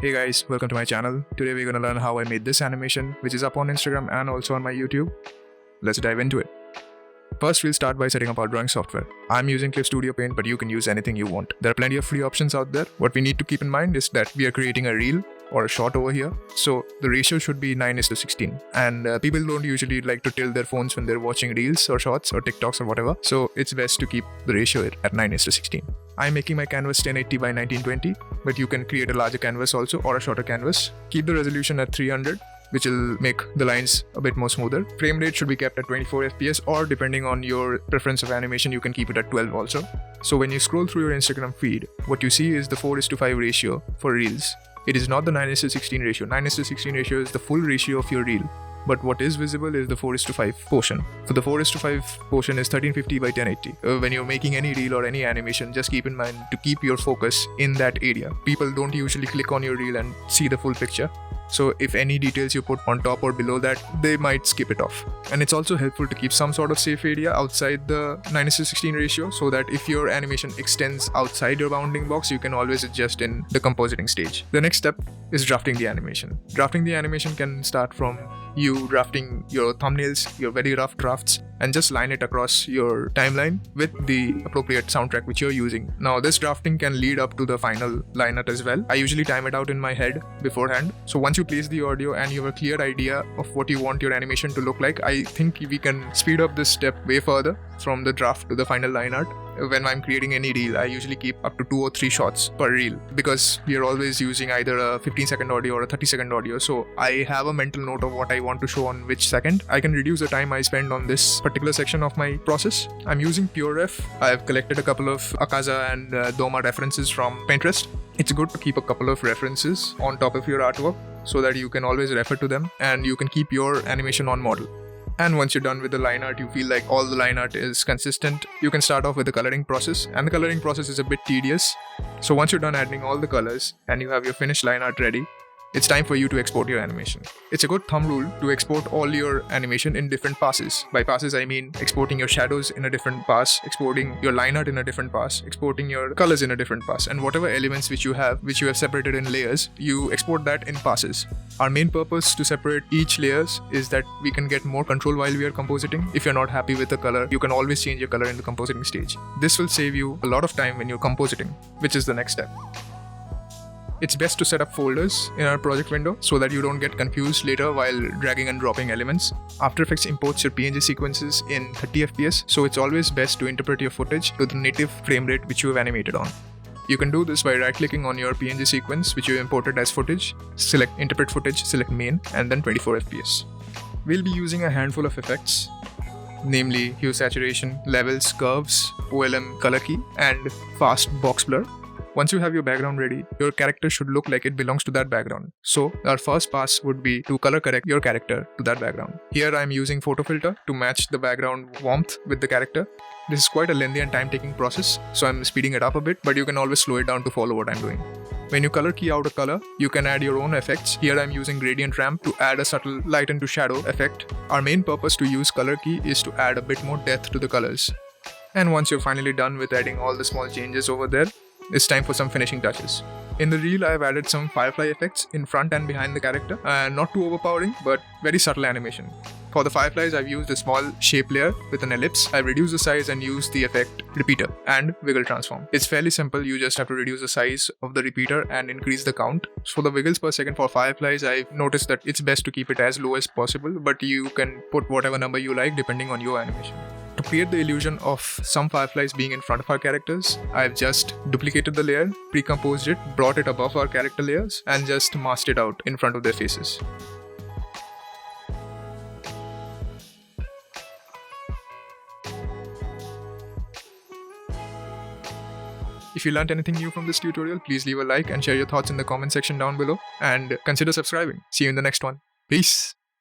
Hey guys, welcome to my channel. Today we're gonna learn how I made this animation, which is up on Instagram and also on my YouTube. Let's dive into it. First, we'll start by setting up our drawing software. I'm using Clip Studio Paint, but you can use anything you want. There are plenty of free options out there. What we need to keep in mind is that we are creating a reel or a short over here. So the ratio should be 9:16. And people don't usually like to tilt their phones when they're watching reels or shorts or TikToks or whatever. So it's best to keep the ratio at 9:16. I'm making my canvas 1080 by 1920, but you can create a larger canvas also or a shorter canvas. Keep the resolution at 300, which will make the lines a bit more smoother. Frame rate should be kept at 24 FPS, or depending on your preference of animation, you can keep it at 12 also. So when you scroll through your Instagram feed, what you see is the 4:5 ratio for reels. It is not the 9:16 ratio. 9:16 ratio is the full ratio of your reel. But what is visible is the 4:5 portion. So the 4:5 portion is 1350 by 1080. When you're making any reel or any animation, just keep in mind to keep your focus in that area. People don't usually click on your reel and see the full picture. So if any details you put on top or below that, they might skip it off. And it's also helpful to keep some sort of safe area outside the 9:16 ratio, so that if your animation extends outside your bounding box, you can always adjust in the compositing stage. The next step is drafting the animation. Drafting the animation can start from you drafting your thumbnails, your very rough drafts, and just line it across your timeline with the appropriate soundtrack which you're using. Now this drafting can lead up to the final line art as well. I usually time it out in my head beforehand. So once you place the audio and you have a clear idea of what you want your animation to look like, I think we can speed up this step way further from the draft to the final line art. When I'm creating any reel, I usually keep up to 2 or 3 shots per reel, because we are always using either a 15-second audio or a 30-second audio. So I have a mental note of what I want to show on which second. I can reduce the time I spend on this particular section of my process. I'm using PureRef. I've collected a couple of Akaza and Douma references from Pinterest. It's good to keep a couple of references on top of your artwork so that you can always refer to them and you can keep your animation on model. And once you're done with the line art, you feel like all the line art is consistent, you can start off with the coloring process. And the coloring process is a bit tedious. So once you're done adding all the colors and you have your finished line art ready, it's time for you to export your animation. It's a good thumb rule to export all your animation in different passes. By passes, I mean exporting your shadows in a different pass, exporting your line art in a different pass, exporting your colors in a different pass, and whatever elements which you have separated in layers, you export that in passes. Our main purpose to separate each layers is that we can get more control while we are compositing. If you're not happy with the color, you can always change your color in the compositing stage. This will save you a lot of time when you're compositing, which is the next step. It's best to set up folders in our project window so that you don't get confused later while dragging and dropping elements. After Effects imports your PNG sequences in 30 FPS, so it's always best to interpret your footage to the native frame rate which you have animated on. You can do this by right-clicking on your PNG sequence which you imported as footage, select Interpret Footage, select Main, and then 24 FPS. We'll be using a handful of effects, namely Hue Saturation, Levels, Curves, OLM Color Key, and Fast Box Blur. Once you have your background ready, your character should look like it belongs to that background. So our first pass would be to color correct your character to that background. Here I'm using photo filter to match the background warmth with the character. This is quite a lengthy and time-taking process, so I'm speeding it up a bit, but you can always slow it down to follow what I'm doing. When you color key out a color, you can add your own effects. Here I'm using gradient ramp to add a subtle light into shadow effect. Our main purpose to use color key is to add a bit more depth to the colors. And once you're finally done with adding all the small changes over there, it's time for some finishing touches. In the reel, I've added some firefly effects in front and behind the character. Not too overpowering, but very subtle animation. For the fireflies, I've used a small shape layer with an ellipse. I've reduced the size and used the effect repeater and wiggle transform. It's fairly simple, you just have to reduce the size of the repeater and increase the count. For the wiggles per second for fireflies, I've noticed that it's best to keep it as low as possible, but you can put whatever number you like depending on your animation. To create the illusion of some fireflies being in front of our characters, I've just duplicated the layer, pre-composed it, brought it above our character layers, and just masked it out in front of their faces. If you learned anything new from this tutorial, please leave a like and share your thoughts in the comment section down below, and consider subscribing. See you in the next one. Peace!